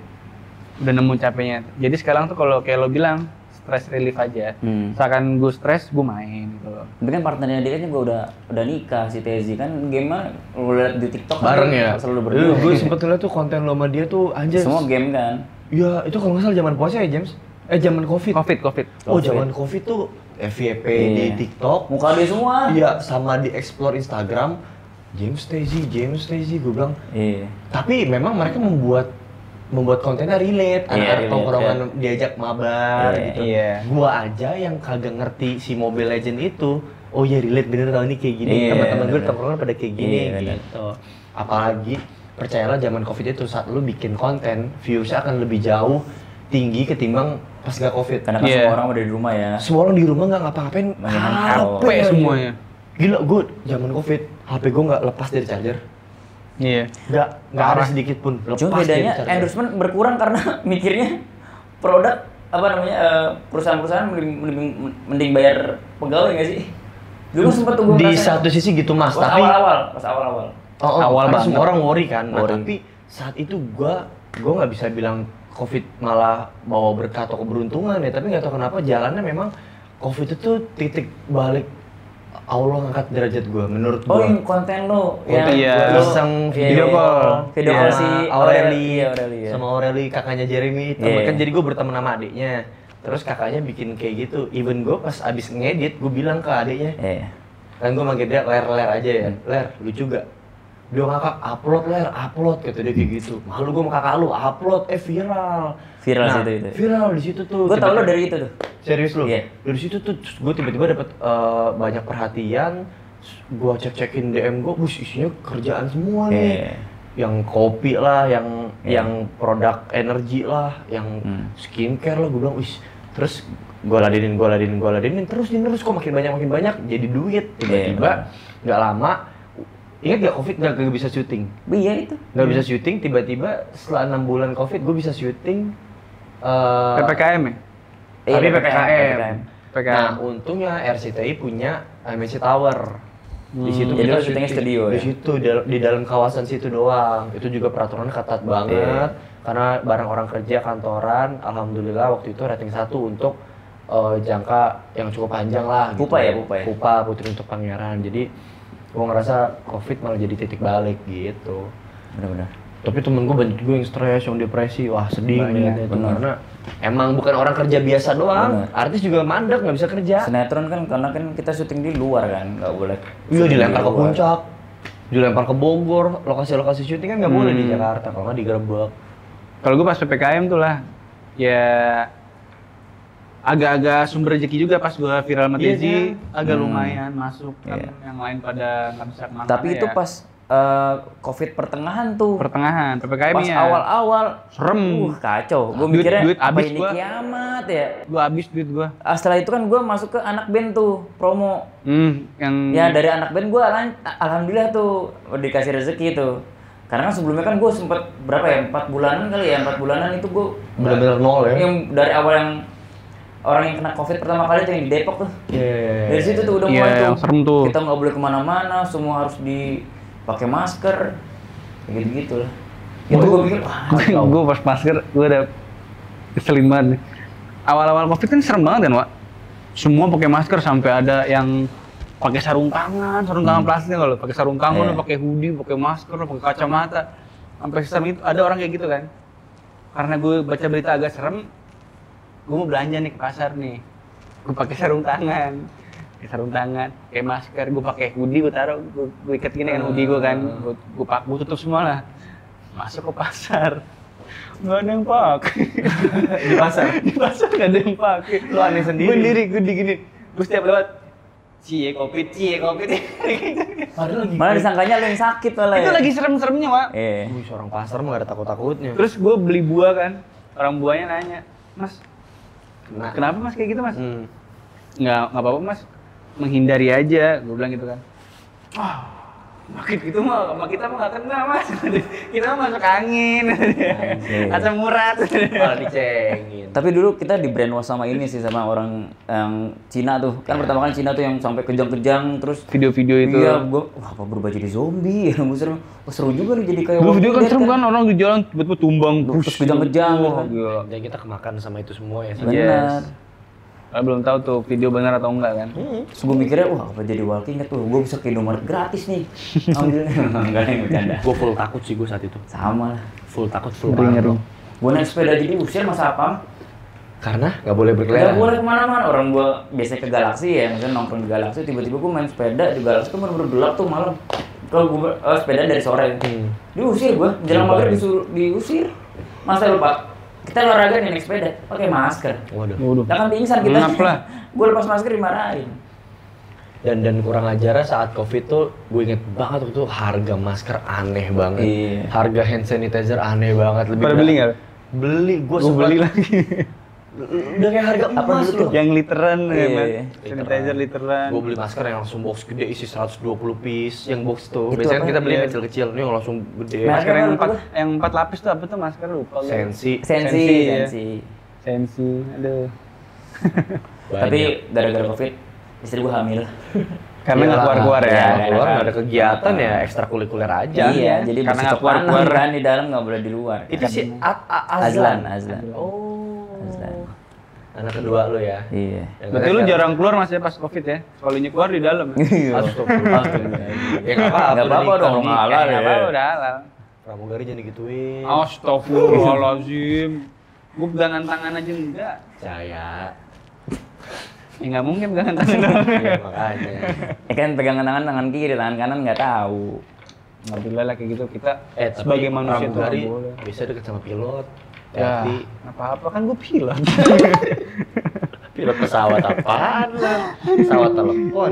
Udah nemu capeknya. Jadi sekarang tuh kalau kayak lo bilang stress relief aja. Misalkan gue stres, gue main gitu loh. Tapi kan partnernya dia kan juga udah nikah si Tezi kan game mah lu lihat di TikTok Bareng kan ya? selalu berdua. Gue sempet ngeliat tuh konten lo sama dia tuh anjir. Semua game kan. Iya, itu kalau nggak salah zaman puasa ya James? Zaman Covid. Covid. Oh, zaman Covid tuh FYP di Iya. TikTok. Muka dia semua. Iya, sama di explore Instagram. James Stacy, gue bilang. Iya. Tapi memang mereka membuat kontennya relate, Iya, anak-anak relate, tongkrongan diajak mabar Iya, gitu. iya. Gua aja yang kagak ngerti si Mobile Legend itu. Oh iya relate bener tahun ini kayak gini. Iya, Teman-teman gue bener. tongkrongan pada kayak gini Iya, bener. gitu. Apalagi percayalah zaman Covid itu saat lu bikin konten, views-nya akan lebih jauh tinggi ketimbang pas gak Covid. Karena kan Iya. semua orang udah di rumah ya. Semua orang di rumah nggak ngapa-ngapain, Main HP handphone. aja. semuanya. Gila, gue zaman Covid, HP gue nggak lepas dari charger. Iya. Nggak ada sedikit pun lepas Cuma dari bedanya charger. endorsement berkurang karena mikirnya produk apa namanya perusahaan-perusahaan mending bayar pegawai nggak sih? Dulu sempat tuh gue Di ngerasain. satu sisi gitu mas, Pas tapi awal-awal. Awal kan banget. semua orang worry kan. Nah, Worry. tapi saat itu gua nggak bisa bilang Covid malah bawa berkah atau keberuntungan ya, tapi nggak tahu kenapa jalannya memang Covid itu titik balik Allah ngangkat derajat gua menurut Oh, gua. yang konten lo Konten iya. gua iseng video call. Video Iya, call si Aureli, Iya, Aureli ya. sama Aureli kakaknya Jeremy, Iya. kan jadi gua berteman sama adiknya. Terus kakaknya bikin kayak gitu. Even gua pas abis ngedit, gua bilang ke adiknya, Iya. kan gua manggil dia ler aja ya, ler lucu gak? Dia ngakak upload kata dia kayak gitu. Malu gua sama kakak lu upload viral. Viral Nah, situ itu. Viral di situ tuh. Gue tau lo Tiba-tiba- dari itu tuh. Serius lu? Iya. Dari situ tuh gue tiba-tiba dapat banyak perhatian. Gua cek-cekin DM gua, bus isinya kerjaan semua nih. Iya. Yang kopi lah, yang Iya. produk energi lah, yang Hmm. skincare lah. Gue bilang, wis. Terus gue ladenin terus kok makin banyak jadi duit. Tiba-tiba nggak lama. Ingat gak Covid nggak bisa syuting? Iya itu. Nggak bisa syuting, tiba-tiba setelah 6 bulan Covid gue bisa syuting. PPKM ya? Iya, Tapi PPKM. Nah, untungnya RCTI punya MSC Tower. Di situ Jadi kita lo syutingnya studio di ya? situ di dalam kawasan situ doang. Itu juga peraturannya ketat banget karena barang orang kerja kantoran. Alhamdulillah waktu itu rating 1 untuk jangka yang cukup panjang lah. Pupa ya, Pupa ya? Pupa Putri untuk Pangeran. Jadi gua ngerasa Covid malah jadi titik balik gitu. Benar-benar. Tapi temen gue banyak juga yang stres, yang depresi, wah sedih Banyak, ngeliatnya itu bener. karena emang bukan orang kerja biasa doang, Bener. artis juga mandek nggak bisa kerja. Sinetron kan karena kan kita syuting di luar kan, nggak boleh. Iya syuting dilempar di ke luar. puncak, dilempar ke Bogor, lokasi-lokasi syuting kan nggak boleh di Hmm. Jakarta, kalau nggak digerebek. Kalau gue pas PPKM tuh lah, ya agak-agak sumber rezeki juga pas gue viral sama Iya, Tezi, kan? agak lumayan masuk kan Iya. yang lain pada nggak bisa kemana-mana Tapi itu ya. pas COVID pertengahan tuh. Pertengahan, PPKM Pas ya. awal-awal. Serem. Kacau. Gue Duit- mikirnya duit apa habis ini gua. kiamat ya. Gua habis duit gua. Setelah itu kan gue masuk ke anak band tuh, promo. Yang Ya dari anak band gue alhamdulillah tuh dikasih rezeki tuh. Karena sebelumnya kan gue sempet berapa ya, 4 bulanan kali ya, 4 bulanan itu gue Bener-bener nol ya. Yang dari awal yang orang yang kena COVID pertama kali tuh yang di Depok tuh. Iya. Dari situ tuh udah Iya, mulai tuh. yang serem tuh. Kita nggak boleh kemana-mana, semua harus dipakai masker, kayak gitu-gitu lah. Itu gue pikir, wah, gue pas masker, gue udah keselin banget nih. Awal-awal COVID kan serem banget kan, Wak? Semua pakai masker sampai ada yang pakai sarung tangan plastik kalau pakai sarung tangan, Iya. pakai hoodie, pakai masker, pakai kacamata. Sampai serem itu ada orang kayak gitu kan. Karena gue baca berita agak serem, gue mau belanja nih ke pasar nih. Gue pakai sarung tangan, pakai masker, gue pakai hoodie, gue taruh, gue ikat gini kan hoodie gue kan, gue tutup semua lah. Masuk ke pasar, nggak ada yang pakai. Di pasar nggak ada yang pakai. Lu aneh sendiri. Gue gini, gue setiap lewat, cie covid. malah disangkanya lo yang sakit malah Itu ya. lagi serem-seremnya, Mak. Wih, seorang pasar mah gak ada takut-takutnya. Terus gue beli buah kan, orang buahnya nanya, Mas, Nah. kenapa Mas kayak gitu Mas? Hmm. Nggak apa-apa Mas, menghindari aja, gue bilang gitu kan. Wah, makin gitu mah, sama kita mah nggak kena Mas. Kita mah masuk angin, asam urat. Malah dicengin. Tapi dulu kita di brainwash sama ini sih, sama orang yang Cina tuh. Kan pertama kan Cina tuh yang sampai kejang-kejang terus Video-video itu. iya, gua wah apa berubah jadi zombie ya. Gua seru. Wah, seru juga nih jadi kayak Dulu video kan Walking serem Dead kan, orang di jalan tiba-tiba tumbang, Terus kejang-kejang, Wah, kan. gila. Dan kita kemakan sama itu semua ya. Benar. Yes. Belum tahu tuh video benar atau enggak kan. Terus gue mikirnya, wah apa jadi Walking Dead tuh, gue bisa ke Indomaret gratis nih. Alhamdulillah, enggak ada yang bercanda. Gue full takut sih gue saat itu. Sama lah. Full takut, full Ngeri-ngeri. parno. Gue naik sepeda jadi usir masa apa? Karena gak boleh Gak berkeliaran. boleh kemana-mana. Orang gue biasanya ke Galaxy ya, misalnya nongkrong di Galaxy, tiba-tiba gue main sepeda di Galaxy tuh bener-bener gelap tuh malam. Kalau gue sepeda dari sore, diusir gue, jalan maghrib diusir. Masa lupa? Kita olahraga nih naik sepeda, pakai masker. Waduh. Lah kan pingsan kita. Ngap lah. Gue lepas masker dimarahin. Dan kurang ajarnya saat COVID tuh gue inget banget waktu itu harga masker aneh banget. Iya. Harga hand sanitizer aneh banget. Pada beli nggak? Beli, gue Gue beli lagi. Udah kayak harga emas dulu loh. Yang literan ya Iya. kan. Sanitizer literan. Gue beli masker yang langsung box gede isi 120 piece yang box tuh. Itu Biasanya apa? kita beli yang Iya. kecil-kecil, ini yang langsung gede. Merek Masker yang apa tuh? yang 4 lapis tuh apa tuh masker lupa gue. Sensi. Sensi, ya. Sensi. Aduh. Tapi gara-gara COVID, istri gue hamil. Karena nggak Iyalah, keluar-keluar ya. Iya, Nggak keluar, kan. nggak ada kegiatan ya, ekstrakurikuler aja. Iya, jadi Karena nggak bercocok keluar-keluar. tanam kan di dalam, nggak boleh di luar. Itu si Azlan. Oh. Azlan. Anak kedua lo ya. Iya. Yang Berarti lu sekarang- jarang keluar Mas ya pas Covid ya. Sekalinya keluar di dalam. Iya. Astagfirullah. Ya nggak apa-apa. Nggak apa-apa udah dong, nikah. orang halal Enggak ya. apa-apa udah halal. Pramugari jangan digituin. Astagfirullahaladzim. Gue pegangan tangan aja enggak. Percaya. Ya nggak mungkin pegangan tangan doang. Iya makanya. Ya kan pegangan tangan kiri, tangan kanan nggak tahu. Nggak boleh lah kayak gitu kita Tapi sebagai manusia tuh pramugari nggak boleh. bisa deket sama pilot. Ya, Hati. apa-apa kan gue pilot. Pilot pesawat apaan lah? Pesawat telepon.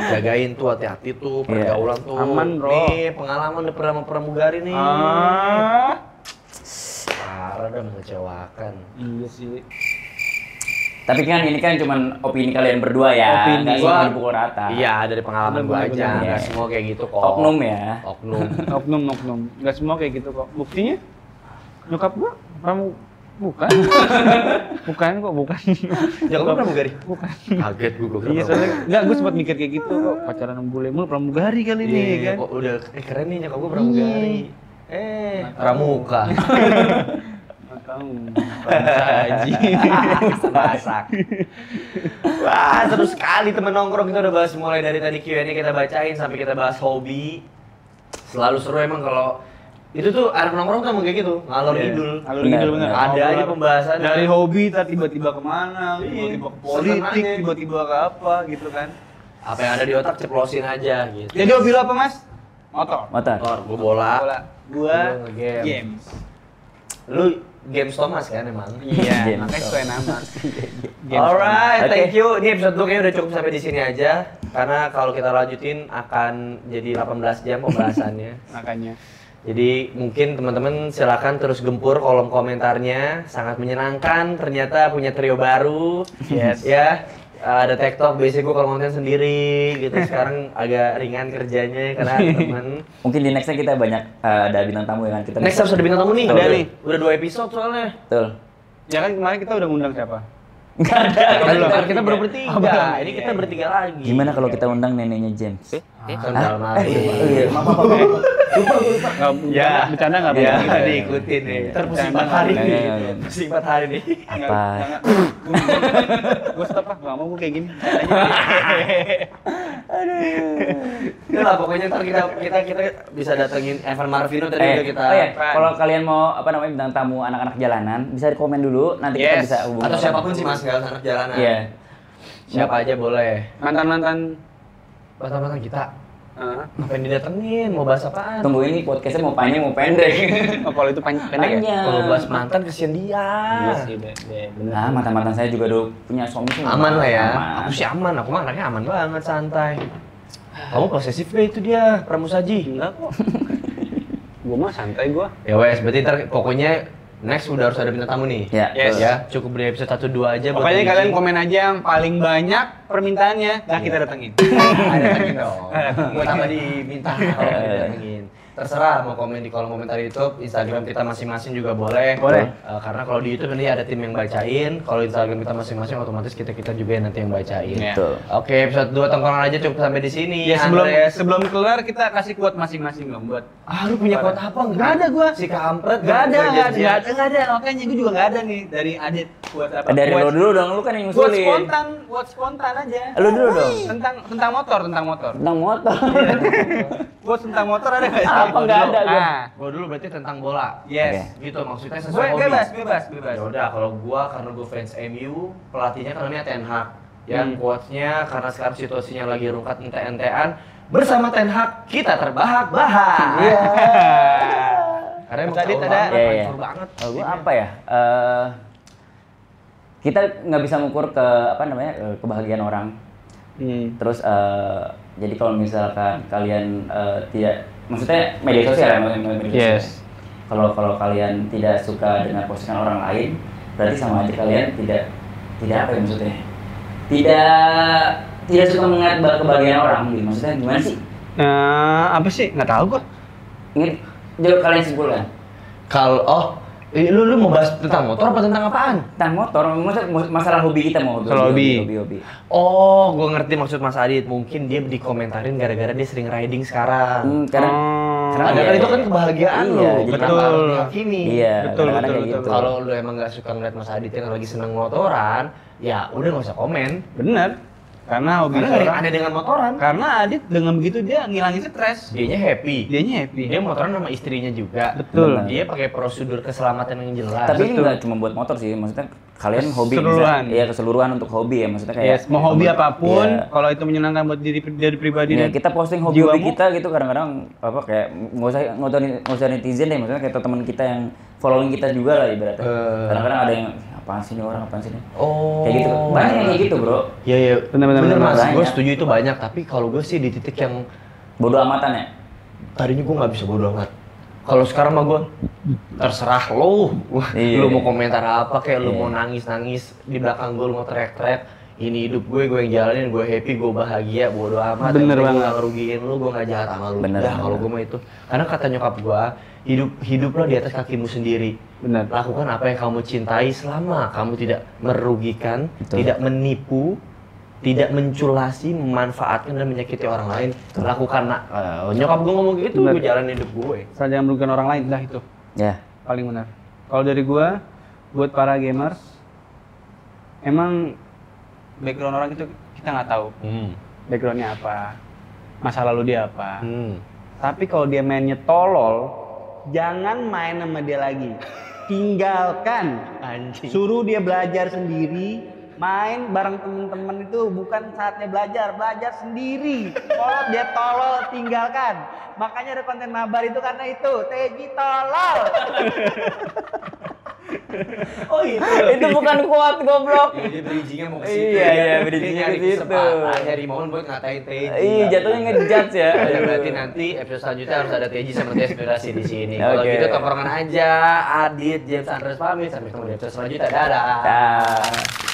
Jagain tuh, hati-hati tuh, pergaulan tuh. Aman, bro. Nih, pengalaman udah pernah sama pramugari nih. Parah dah, mengecewakan. Iya sih. Tapi kan ini kan cuman opini kalian berdua ya, Opini. nggak semua dipukul rata. Iya, dari pengalaman gua Bener-bener. aja. Nggak Iya. semua kayak gitu kok. Oknum ya. Oknum. Oknum. Nggak semua kayak gitu kok. Buktinya nyokap gua bukan. bukan. Jangan lu pramugari. Bukan. Kaget gua Iya soalnya nggak gue sempat mikir kayak gitu kok pacaran sama bule mulu pramugari kali ini Iya, kan. kok udah keren nih nyokap gua pramugari. Pramuka. Nggak tahu. Haji. Masak. Wah, seru sekali temen nongkrong. Kita udah bahas mulai dari tadi Q&A kita bacain sampai kita bahas hobi. Selalu seru emang kalau itu tuh anak nongkrong tuh emang kayak gitu, ngalor ngidul. Alur ngidul bener. Ada aja pembahasan Dari hobi tiba-tiba kemana, Iya. tiba-tiba ke politik, Senangnya. tiba-tiba ke apa gitu kan. apa yang ada di otak ceplosin aja gitu. Jadi hobi lo apa mas? Motor. Motor. Motor, gua bola. Bola. Gua Gua game. games. Lu Games Thomas kan emang. Iya, Games makanya Thomas. sesuai nama. Alright, Oke. thank you. Ini episode 2 kayaknya udah cukup sampai di sini aja. Karena kalau kita lanjutin akan jadi 18 jam pembahasannya. Makanya. Jadi mungkin teman-teman silakan terus gempur kolom komentarnya. Sangat menyenangkan. Ternyata punya trio baru. Yes. Ya. Ada TikTok, biasanya gue kalau konten sendiri gitu. Sekarang agak ringan kerjanya karena ada teman. Mungkin di nextnya kita banyak ada bintang tamu ya kan kita. Next episode bintang tamu nih. Ada nih. Udah 2 episode soalnya. Betul. Ya kan kemarin kita udah ngundang siapa? Enggak ada. Kita baru bertiga. Ini kita bertiga lagi. Gimana kalau kita undang neneknya James? Sendal mati. Iya, maaf. Nggak, Ya, bercanda nggak ya, boleh. diikutin nih. Ntar pusing Bercanda 4 hari nggak nih. boleh. Pusing 4 hari nih. Apa? Gue stop lah, nggak mau gue kayak gini. Udah lah, pokoknya ntar kita bisa datengin Evan Marvino tadi udah kita. Oh ya, kalau kalian mau apa namanya bintang tamu anak-anak jalanan, bisa di komen dulu, nanti kita Yes. bisa hubungi. Atau siapapun sih Mas, nggak usah anak jalanan. Iya. Siapa aja boleh. Mantan-mantan. Mantan-mantan kita. Ngapain didatengin? Mau bahas apaan? Tunggu ini podcastnya mau panjang mau pendek. Oh, kalau itu pendek ya? Panjang. Kalau bahas mantan kesian dia. Iya sih, bener. Nah, mantan-mantan saya juga udah punya suami semua. Aman lah ya. Aman. Aku sih aman, aku mah anaknya aman banget, santai. Kamu posesif gak itu dia, Pramusaji? Enggak kok. Gue mah santai gue. Ya wes, berarti ntar pokoknya next udah harus ada bintang tamu nih. Ya. Yes. Ya, cukup di episode 1-2 aja. buat Pokoknya bridging. kalian komen aja yang paling banyak permintaannya, nah kita datengin. Ada lagi dong. Buat apa diminta kalau didatengin. Terserah mau komen di kolom komentar YouTube, Instagram kita masing-masing juga boleh. Boleh. Karena kalau di YouTube ini ada tim yang bacain, kalau Instagram kita masing-masing otomatis kita juga yang nanti yang bacain. Iya. Betul. Oke, episode 2 tongkrongan aja cukup sampai di sini. Ya Andres. sebelum keluar kita kasih quote masing-masing dong buat. Lu punya quote apa? Nggak ada gua. Si kampret. Gak ada, nggak nggak ada. Makanya gue juga nggak ada nih dari Adit buat apa? Dari lo dulu dong, lu kan yang ngusulin. Buat spontan aja. Lu dulu dong. Tentang motor. Tentang motor. Buat tentang motor ada nggak? Apa nggak ada gua? Gua dulu berarti tentang bola. Yes. Gitu maksudnya Gue sesuai hobi. bebas. Ya udah, kalau gua karena gua fans MU, pelatihnya namanya Ten Hag. Ya, quotes-nya karena sekarang situasinya lagi rungkat ente-entean, bersama Ten Hag kita terbahak-bahak. Iya. Karena emang Tadi tahu Iya, ada- banget, iya. hancur banget. Kalau gua apa ya? Kita nggak bisa mengukur ke apa namanya kebahagiaan orang. Terus jadi kalau misalkan kalian tidak, maksudnya media sosial ya, maksudnya media sosial. Yes. Kalau kalian tidak suka dengan postingan orang lain, berarti sama aja kalian tidak apa ya maksudnya? Tidak suka melihat kebahagiaan orang gitu. Maksudnya gimana sih? Apa sih? Nggak tahu gue. Ingat, jawab kalian simpulkan. Kalau lu mau bahas tentang motor apa tentang apaan? Tentang motor, masalah hobi kita mau Kalau hobi. Oh, gue ngerti maksud Mas Adit. Mungkin dia dikomentarin gara-gara dia sering riding sekarang. Karena Karena iya, itu kan kebahagiaan iya, lo, jadi kenapa betul. harus dihakimi? Iya, Betul, kadang-kadang betul, kayak betul. gitu. Kalau lu emang nggak suka ngeliat Mas Adit yang lagi seneng motoran, ya udah nggak usah komen. Bener. Karena hobi Karena nggak ada yang orang. aneh dengan motoran. Karena Adit dengan begitu dia ngilangin stres. Dianya happy. Dianya happy. Dia motoran sama istrinya juga. Betul. Dia pakai prosedur keselamatan yang jelas. Tapi ini Betul. nggak cuma buat motor sih, maksudnya kalian hobi Keseluruhan. bisa, ya keseluruhan untuk hobi ya, maksudnya kayak Yes, mau hobi apapun, Iya. kalau itu menyenangkan buat diri pribadi Iya, dan kita posting hobi-hobi jiwamu. kita gitu kadang-kadang apa kayak nggak usah netizen deh, maksudnya kayak teman kita yang following kita juga lah ibaratnya. Kadang-kadang ada yang apaan sih ini orang, apaan sih ini? Oh. Kayak gitu. Banyak yang kayak gitu, Bro. Iya, iya. Bener, Mas. banyak. Gue setuju itu banyak. Tapi kalau gue sih di titik yang Bodoh amatan ya. tadinya gue nggak bisa bodo amat. Kalau sekarang mah gue terserah lo. Iya. Lu mau komentar apa kayak lu Iya. mau nangis di belakang gue, lu mau teriak-teriak. Ini hidup gue yang jalanin, gue happy, gue bahagia, bodo amat. Bener Yang penting banget. Gue nggak ngerugiin lu, gue nggak jahat sama lu. Bener, Udah, kalau bener. gue mah itu. Karena kata nyokap gue, hidup lo di atas kakimu sendiri. Benar. Lakukan apa yang kamu cintai selama kamu tidak merugikan, Betul. tidak menipu, tidak menculasi, memanfaatkan dan menyakiti orang lain. Lakukan. Nyokap gue ngomong gitu, Bener. gue jalanin hidup gue. Asal jangan merugikan orang lain, dah itu Ya. paling benar. Kalau dari gua, buat para gamers, emang background orang itu kita nggak tahu backgroundnya apa, masa lalu dia apa. Tapi kalau dia mainnya tolol, jangan main sama dia lagi. Tinggalkan. Anjing. Suruh dia belajar sendiri. Main bareng temen-temen itu bukan saatnya belajar sendiri. Kalau dia tolol, tinggalkan. Makanya ada konten mabar itu karena itu, Teji tolol. Oh itu. Itu bukan quote goblok. Jadi bridging-nya mau ke situ. Iya, bridging-nya ke situ. Nyari momen buat ngatain Teji. Iya, jatuhnya ngejudge ya. Ya, berarti nanti episode selanjutnya harus ada Teji sama Desperasi di sini. Kalau Oke. gitu tongkrongan aja. Adit, James, Andres pamit. Sampai ketemu di episode selanjutnya. Dadah. Dah.